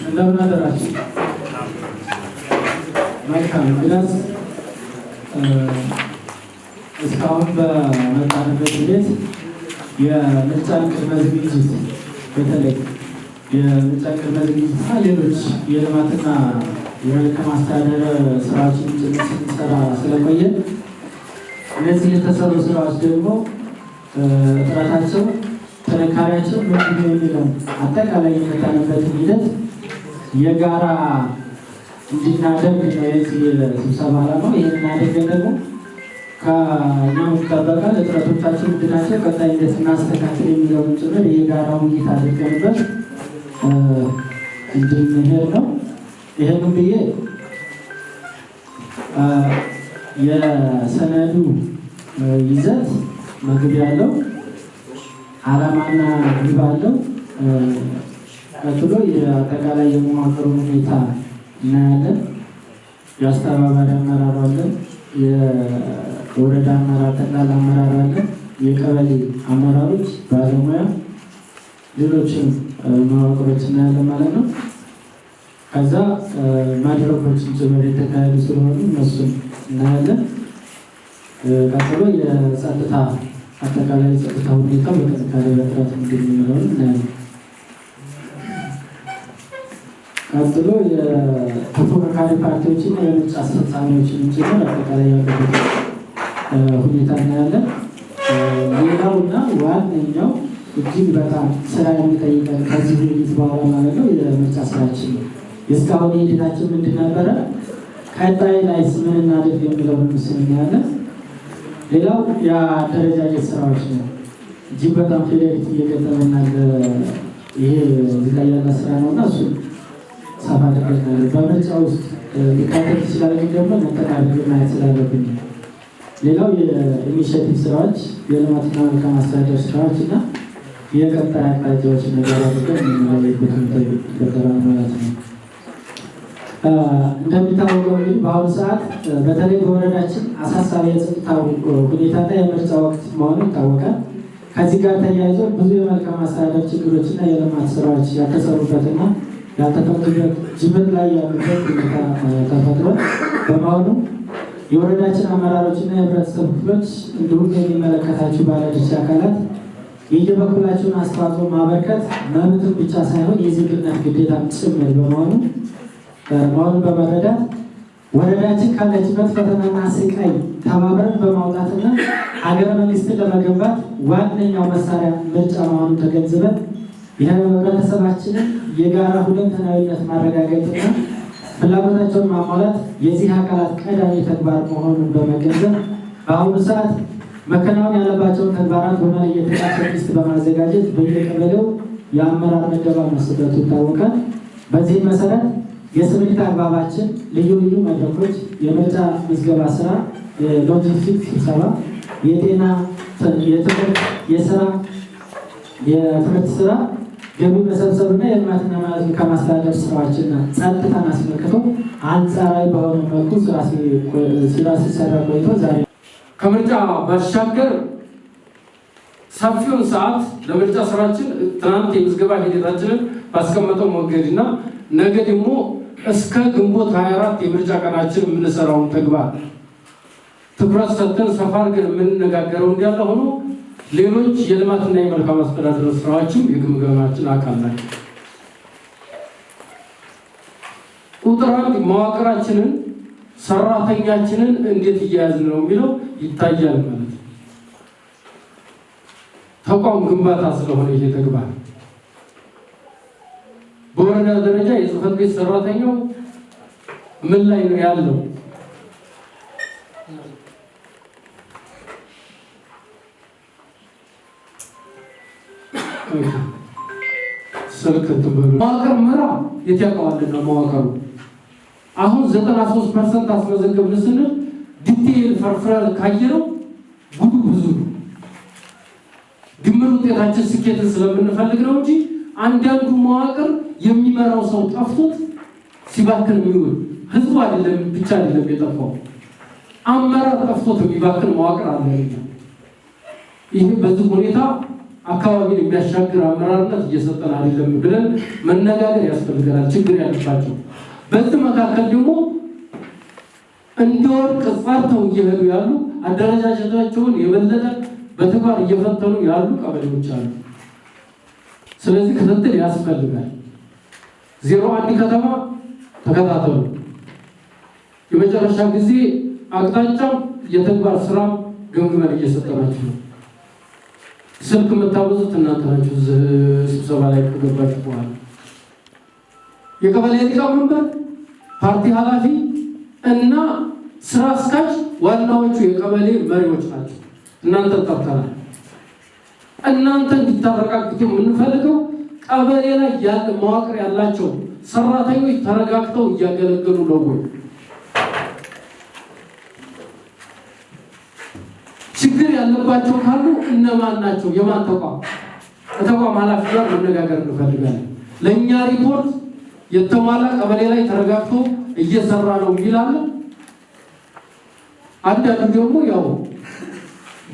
እንደምን አደራችሁ። መልካም እንግዲያስ እስካሁን በመጣንበት ሂደት የምርጫን ቅድመ ዝግጅት በተለይ የምርጫን ቅድመ ዝግጅትና ሌሎች የልማትና የመልካም አስተዳደር ስራዎችን ጭምር ስንሰራ ስለቆየ እነዚህ የተሰሩ ስራዎች ደግሞ ጥረታቸው ጥንካሬያቸው ምንድነው የሚለው አጠቃላይ የመጣንበትን ሂደት የጋራ እንድናደርግ ነው የዚህ ስብሰባ ዓላማው። ይህን አድርገን ደግሞ ከእኛም ይጠበቃል እጥረቶቻችን ምንድናቸው፣ ቀጣይነት እናስተካክል የሚለውን ጭምር የጋራ ውይይት አድርገንበት እንድንሄድ ነው። ይህንም ብዬ የሰነዱ ይዘት መግቢያ ያለው ዓላማና ግብ አለው። ቀጥሎ የአጠቃላይ የመዋቅሩ ሁኔታ እናያለን። የአስተባባሪ አመራር አለ፣ የወረዳ አመራር፣ ጠቅላላ አመራር አለ፣ የቀበሌ አመራሮች፣ ባለሙያ፣ ሌሎችም መዋቅሮች እናያለን ማለት ነው። ከዛ መድረኮችን ጭምር የተካሄዱ ስለሆኑ እነሱን እናያለን። ቀጥሎ የጸጥታ አጠቃላይ የጸጥታ ሁኔታ በጥንካሬ በጥራት እንደሚኖረው እናያለን። ቀጥሎ የተፎካካሪ ፓርቲዎችና የምርጫ አስፈጻሚዎችን ጭምር አጠቃላይ ያለበት ሁኔታ እናያለን። ሌላውና ዋነኛው እጅግ በጣም ስራ የሚጠይቀን ከዚህ ውይይት በኋላ ማለት ነው የምርጫ ስራችን ነው። የእስካሁን ሂደታችን ምንድን ነበረ፣ ቀጣይ ላይ ምን እናድርግ የሚለውን ምስል እናያለን። ሌላው የአደረጃጀት ስራዎች ነው። እጅግ በጣም ፌዴሬት እየገጠመናል። ይሄ እዚህ ላይ ያለ ስራ ነው እና እሱን ሰፋ አድርገናል። በምርጫ ውስጥ ሊካተት ይችላል፣ ግን ደግሞ መጠቃለል ማየት ስላለብን። ሌላው የኢኒሼቲቭ ስራዎች፣ የልማትና መልካም አስተዳደር ስራዎች እና የቀጣይ አቅጣጫዎች ነገር አድርገን የምንለይበት ሁኔታ ይፈጠራል ማለት ነው። እንደሚታወቀው እንግዲህ በአሁኑ ሰዓት በተለይ በወረዳችን አሳሳቢ የጸጥታ ሁኔታና የምርጫ ወቅት መሆኑ ይታወቃል። ከዚህ ጋር ተያይዞ ብዙ የመልካም አስተዳደር ችግሮችና የልማት ስራዎች ያልተሰሩበትና ያልተፈቱበት ጅምር ላይ ያሉበት ሁኔታ ተፈጥሯል። በመሆኑ የወረዳችን አመራሮችና የህብረተሰብ ክፍሎች እንዲሁም የሚመለከታቸው ባለድርሻ አካላት የየበኩላቸውን አስተዋጽኦ ማበርከት መብትን ብቻ ሳይሆን የዜግነት ግዴታም ጭምር መሆኑን በመረዳት ወረዳችን ካለችበት ፈተናና ስቃይ ተባብረን በማውጣትና ሀገረ መንግስትን ለመገንባት ዋነኛው መሳሪያ ምርጫ መሆኑን ተገንዝበን የህብረተሰባችንን የጋራ ሁለንተናዊነት ማረጋገጥና ፍላጎታቸውን ማሟላት የዚህ አካላት ቀዳሚ ተግባር መሆኑን በመገንዘብ በአሁኑ ሰዓት መከናወን ያለባቸውን ተግባራት በመለየትና ቼክሊስት በማዘጋጀት በየቀበሌው የአመራር ምደባ መስጠቱ ይታወቃል። በዚህ መሰረት የስምሪት አግባባችን ልዩ ልዩ መድረኮች፣ የምርጫ ምዝገባ ስራ፣ የሎጂስቲክስ ስብሰባ፣ የጤና፣ የትምህርት፣ የትምህርት ስራ፣ ገቢ መሰብሰብና የልማትና መልካም አስተዳደር ስራዎችና ጸጥታን አስመልክቶ አንጻራዊ በሆነ መልኩ ስራ ሲሰራ ቆይቶ ዛሬ ከምርጫ ባሻገር ሰፊውን ሰዓት ለምርጫ ስራችን ትናንት የምዝገባ ሂደታችንን ባስቀመጠው መንገድና ነገ ደግሞ እስከ ግንቦት 24 የምርጫ ቀናችን የምንሰራውን ተግባር ትኩረት ሰጥተን ሰፋ አድርገን የምንነጋገረው እንዳለ ሆኖ ሌሎች የልማትና የመልካም አስተዳደር ስራዎችም የግምገማችን አካል ናቸው። ቁጥር አንድ መዋቅራችንን ሰራተኛችንን እንዴት እያያዝን ነው የሚለው ይታያል ማለት ነው። ተቋም ግንባታ ስለሆነ ይሄ ተግባር በወረዳ ደረጃ የጽህፈት ቤት ሰራተኛው ምን ላይ ነው ያለው? ስልክ መዋቅር ምራ የት ያውቀዋልና መዋቅሩ አሁን 93% አስመዘገብን ስንል ዲቴይል ፈርፍረን ካየነው ጉዱ ብዙ ድምር ውጤታችን ስኬትን ስለምንፈልግ ነው እንጂ አንዳንዱ መዋቅር የሚመራው ሰው ጠፍቶት ሲባክን የሚውል ህዝቡ አይደለም ብቻ አይደለም የጠፋው አመራር ጠፍቶት የሚባክን መዋቅር አለ። ይሄ በዚህ ሁኔታ አካባቢን የሚያሻግር አመራርነት እየሰጠን አይደለም ብለን መነጋገር ያስፈልጋል። ችግር ያለባቸው በዚህ መካከል ደግሞ እንዲወርቅ ጸርተው እየሄዱ ያሉ አደረጃጀታቸውን የበለጠ በተግባር እየፈተኑ ያሉ ቀበሌዎች አሉ። ስለዚህ ክትትል ያስፈልጋል። 01 ከተማ ተከታተሉ። የመጨረሻ ጊዜ አቅጣጫም የተግባር ስራ ገምግመን እየሰጠናችሁ ነው። ስልክ የምታበዙት እናንተ ናችሁ። ስብሰባ ላይ ከገባችሁ በኋላ የቀበሌ ሊቀመንበር፣ ፓርቲ ኃላፊ እና ስራ አስኪያጅ ዋናዎቹ የቀበሌ መሪዎች ናቸው። እናንተ ተጣጣላ እናንተ እንድታረጋግጡ የምንፈልገው ቀበሌ ላይ ያለ መዋቅር ያላቸው ሰራተኞች ተረጋግተው እያገለገሉ ነው ወይ? ችግር ያለባቸው ካሉ እነማን ናቸው? የማን ተቋም? ከተቋም ኃላፊ ጋር መነጋገር እንፈልጋለን። ለእኛ ሪፖርት የተሟላ ቀበሌ ላይ ተረጋግቶ እየሰራ ነው ይላል። አንዳንዱ ደግሞ ያው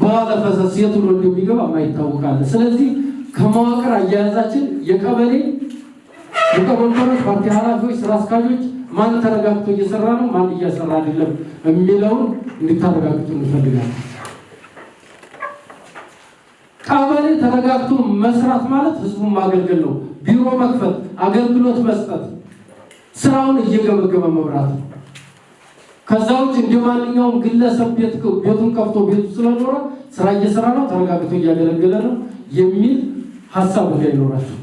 በኋላ ፈሰስ የት ብሎ እንደሚገባ የማይታወቃል። ስለዚህ ከመዋቅር አያያዛችን የቀበሌ ሊቀመንበሮች፣ ፓርቲ ኃላፊዎች፣ ስራ አስኪያጆች ማን ተረጋግቶ እየሰራ ነው ማን እየሰራ አይደለም የሚለውን እንድታረጋግጡ እንፈልጋለን። ቀበሌ ተረጋግቶ መስራት ማለት ህዝቡን ማገልገል ነው። ቢሮ መክፈት፣ አገልግሎት መስጠት፣ ስራውን እየገመገመ መብራት ነው። ከዛ ውጭ እንደማንኛውም ግለሰብ ቤቱን ከፍቶ ቤቱ ስለኖረ ስራ እየሰራ ነው ተረጋግቶ እያገለገለ ነው የሚል ሀሳብ እንዳይኖራቸው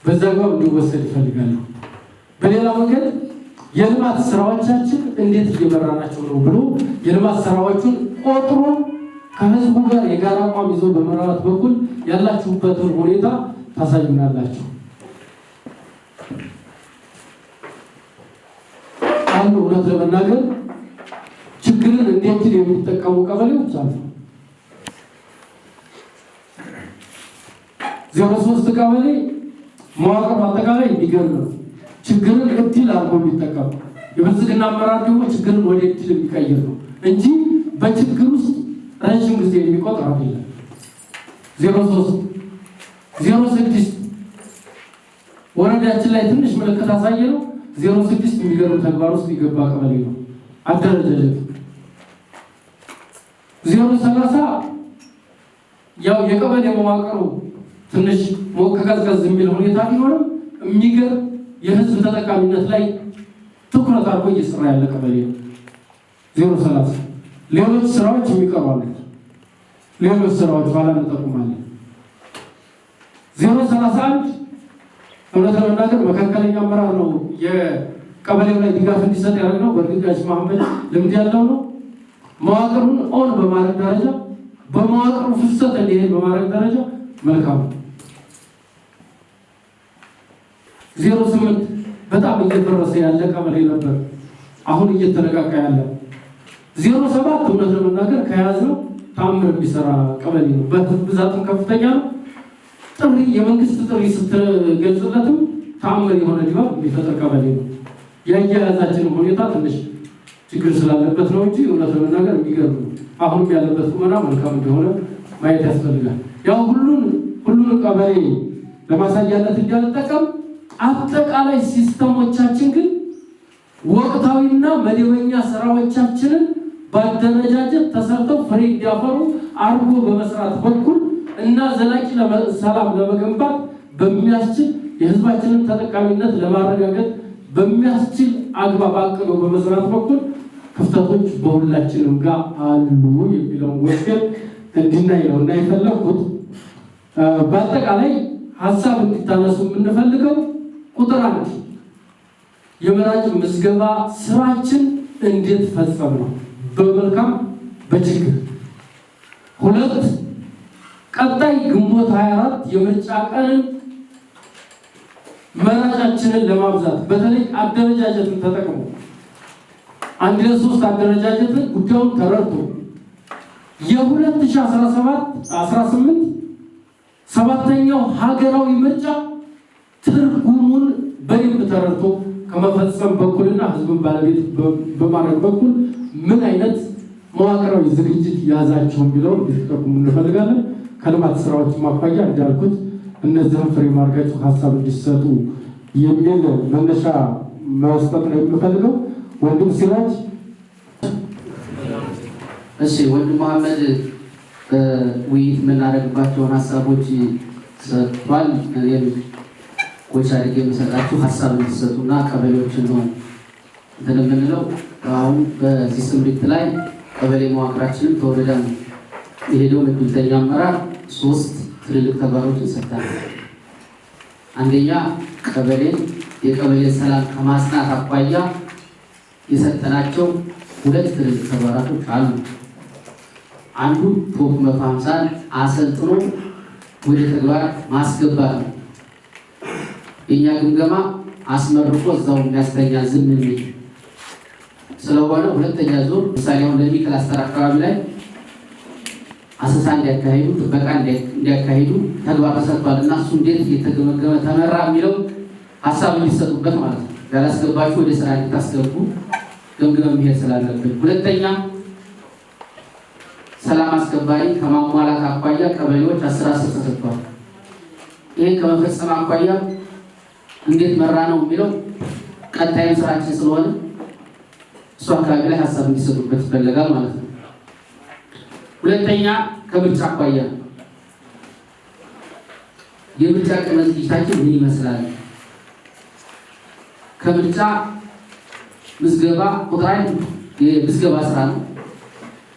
በዛ ጋር እንዲወሰድ ይፈልጋሉ። በሌላ መንገድ የልማት ስራዎቻችን እንዴት እየመራናቸው ነው ብሎ የልማት ስራዎቹን ቆጥሮ ከህዝቡ ጋር የጋራ አቋም ይዞ በመራራት በኩል ያላችሁበትን ሁኔታ ታሳዩናላችሁ። አንዱ እውነት ለመናገር ችግርን እንዴት የሚጠቀሙ ቀበሌዎች አሉ። 03 ቀበሌ መዋቅር አጠቃላይ የሚገርም ነው። ችግርን እድል አድርጎ የሚጠቀም የብልጽግና አመራር ደግሞ ችግርን ወደ እድል የሚቀይር ነው እንጂ በችግር ውስጥ ረጅም ጊዜ የሚቆጥር አይደለም። 03 06 ወረዳችን ላይ ትንሽ ምልክት አሳየ ነው። 06 የሚገርም ተግባር ውስጥ የገባ ቀበሌ ነው። አደረጃጀት 030 ያው የቀበሌ መዋቅሩ ትንሽ ሞከቀዝቀዝ የሚል ሁኔታ ቢኖርም የሚገርም የህዝብ ተጠቃሚነት ላይ ትኩረት አድርጎ እየሰራ ያለ ቀበሌ ነው። 030 ሌሎች ስራዎች የሚቀርባሉ። ሌሎች ስራዎች ባላ እንጠቁማለን። 031 እውነት ለመናገር መካከለኛ አመራር ነው የቀበሌው ላይ ድጋፍ እንዲሰጥ ያደረግነው። በእርግጥ መሐመድ ልምድ ያለው ነው። መዋቅሩን ኦን በማድረግ ደረጃ በመዋቅሩ ፍሰት እንዲሄድ በማድረግ ደረጃ መልካም ነው። 08 በጣም እየደረሰ ያለ ቀበሌ ነበር፣ አሁን እየተነቃቃ ያለ 07 እውነት ለመናገር ከያዘው ታምር የሚሰራ ቀበሌ ነው። በብዛትም ከፍተኛ ነው። ጥሪ የመንግስት ጥሪ ስትገልጽለትም ታምር የሆነ ድባብ የሚፈጥር ቀበሌ ነው። የአያያዛችን ሁኔታ ትንሽ ችግር ስላለበት ነው እንጂ እውነት ለመናገር የሚገርም ነው። አሁንም ያለበት ቁመና መልካም እንደሆነ ማየት ያስፈልጋል። ያው ሁሉን ቀበሌ ለማሳያነት እንዲያልጠቀም አጠቃላይ ሲስተሞቻችን ግን ወቅታዊና መደበኛ ስራዎቻችንን በአደረጃጀት ተሰርተው ፍሬ እንዲያፈሩ አርጎ በመስራት በኩል እና ዘላቂ ሰላም ለመገንባት በሚያስችል የህዝባችንን ተጠቃሚነት ለማረጋገጥ በሚያስችል አግባብ አቅዶ በመስራት በኩል ክፍተቶች በሁላችንም ጋር አሉ የሚለውን ወስደን እንድናይ ነው እና የፈለኩት በአጠቃላይ ሀሳብ እንድታነሱ የምንፈልገው ቁጥር 1 የመራጭ ምዝገባ ስራችን እንዴት ፈጸም ነው በመልካም በችግር 2 ቀጣይ ግንቦት 24 የምርጫ ቀንን መራጫችንን ለማብዛት በተለይ አደረጃጀትን ተጠቅሞ 1-3 አደረጃጀትን ጉዳዩን ተረድቶ የ2018 7ኛው ሀገራዊ ምርጫ ትርጉሙን በደንብ ተረድቶ ከመፈጸም በኩልና ህዝብን ባለቤት በማድረግ በኩል ምን አይነት መዋቅራዊ ዝግጅት ያዛቸው ቢለው ሊጠቁሙ እንፈልጋለን። ከልማት ስራዎች ማኳያ እንዳልኩት እነዚህን ፍሬ ማርጋችሁ ሀሳብ እንዲሰጡ የሚል መነሻ መስጠት ነው የምፈልገው። ወንድም ሲራጅ። እሺ ወንድም መሐመድ ውይይት የምናደርግባቸውን ሀሳቦች ሰጥቷል። ኮች አድርጌ የምሰጣችሁ ሀሳብ እንዲሰጡና ቀበሌዎችን ነው እንትን የምንለው። አሁን በዚህ ስምሪት ላይ ቀበሌ መዋቅራችንን ተወረዳን የሄደው ምድብተኛ አመራር 3 ትልልቅ ተግባሮችን ሰጥተናል። አንደኛ የቀበሌ ሰላም ከማጽናት አኳያ የሰጠናቸው 2 ትልልቅ ተግባራቶች አሉ። አንዱ ቶፕ 150 አሰልጥኖ ወደ ተግባር ማስገባት ነው። የኛ ግምገማ አስመርቆ እዛው የሚያስተኛ ዝም የሚል ስለሆነ ሁለተኛ ዙር ምሳሌ አሁን ለሚክላስተር አካባቢ ላይ አሰሳ እንዲያካሂዱ ጥበቃ እንዲያካሂዱ ተግባር ተሰጥቷል እና እሱ እንዴት እየተገመገመ ተመራ የሚለው ሀሳብ እንዲሰጡበት ማለት ነው። ያላስገባችሁ ወደ ስራ እንድታስገቡ ገምግመን መሄድ ስላለብን። ሁለተኛ ሰላም አስከባሪ ከማሟላት አኳያ ቀበሌዎች 10 ተሰጥቷል። ይህን ከመፈጸም አኳያ እንዴት መራ ነው የሚለው ቀጣይ ስራችን ስለሆነ እሱ አካባቢ ላይ ሀሳብ እንዲሰጡበት ይፈልጋል ማለት ነው። ሁለተኛ ከምርጫ አኳያ የምርጫ ቅድመ ዝግጅታችን ምን ይመስላል? ከምርጫ ምዝገባ ቁጥራይ የምዝገባ ስራ ነው።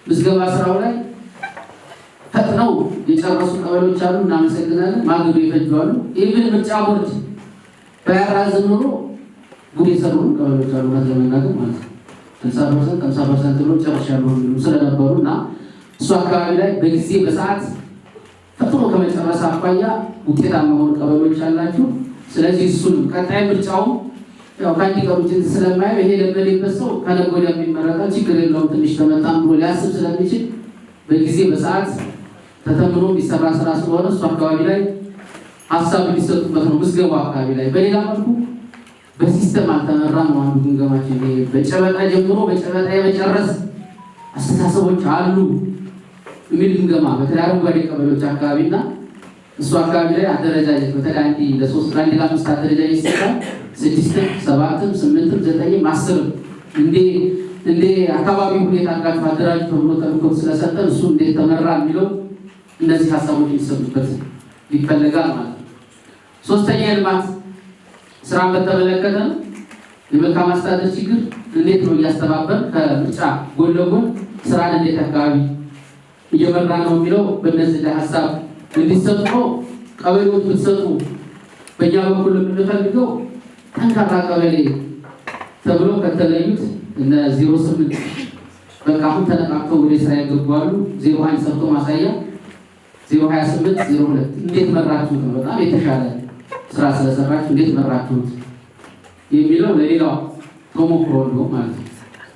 ምዝገባ ስራው ላይ ፈጥነው የጨረሱ ቀበሌዎች አሉ፣ እናመሰግናለን። ማገዶ ይፈጅዋሉ። ኢቭን ምርጫ ቦርድ ባያራዝም ኖሮ ጉድ የሰሩ ቀበሌዎች አሉ ለመናገር ማለት ነው። 50% ብሎ ጨርሻለሁ ስለነበሩ እና እሱ አካባቢ ላይ በጊዜ በሰዓት ፈጥኖ ከመጨረስ አኳያ ውጤታማ የሆኑ ቀበሌዎች አላችሁ። ስለዚህ እሱን ቀጣይ ምርጫውም ያው ከአንድ ቀሩት ስለማየው ይሄ ለመደበት ሰው ከነገ ወዲያ የሚመረጣል ችግር የለውም ትንሽ ተመጣም ብሎ ሊያስብ ስለሚችል በጊዜ በሰዓት ተተምኖ የሚሰራ ስራ ስለሆነ እሱ አካባቢ ላይ ሀሳብ የሚሰጡበት ነው። ምዝገባ አካባቢ ላይ በሌላ መልኩ በሲስተም አልተመራም ነው አንዱ ግምገማችን። በጨበጣ ጀምሮ በጨበጣ የመጨረስ አስተሳሰቦች አሉ የሚል ግምገማ በተለይ አረንጓዴ ቀበሌዎች አካባቢና እሱ አካባቢ ላይ አደረጃጀት በተለይ 1-3 1-5 አደረጃጀት ይሰጣል። 6 7 8 9 10 እንደ አካባቢ ሁኔታ አጋጭ አደራጅ ተብሎ ተልኮ ስለሰጠን እሱ እንዴት ተመራ የሚለው እነዚህ ሀሳቦች ይሰጡበት ይፈልጋል ማለት ነው። ሶስተኛ የልማት ስራን በተመለከተ የመልካም አስተዳደር ችግር እንዴት ነው እያስተባበርን ከምርጫ ጎን ለጎን ስራን እንዴት አካባቢ እየመራ ነው የሚለው በእነዚህ ላይ ሀሳብ እንዲሰጡ ነው። ቀበሌዎች ብትሰጡ በእኛ በኩል የምንፈልገው ጠንካራ ቀበሌ ተብሎ ከተለዩት እነ 08 በቃ አሁን ተነቃቅተው ወደ ስራ ያገባሉ። 01 ሰርቶ ማሳያ 028 02 እንዴት መራችሁት ነው በጣም የተሻለ ስራ ስለሰራችሁ እንዴት መራችሁት የሚለው ለሌላው ተሞክሮ ነው ማለት ነው።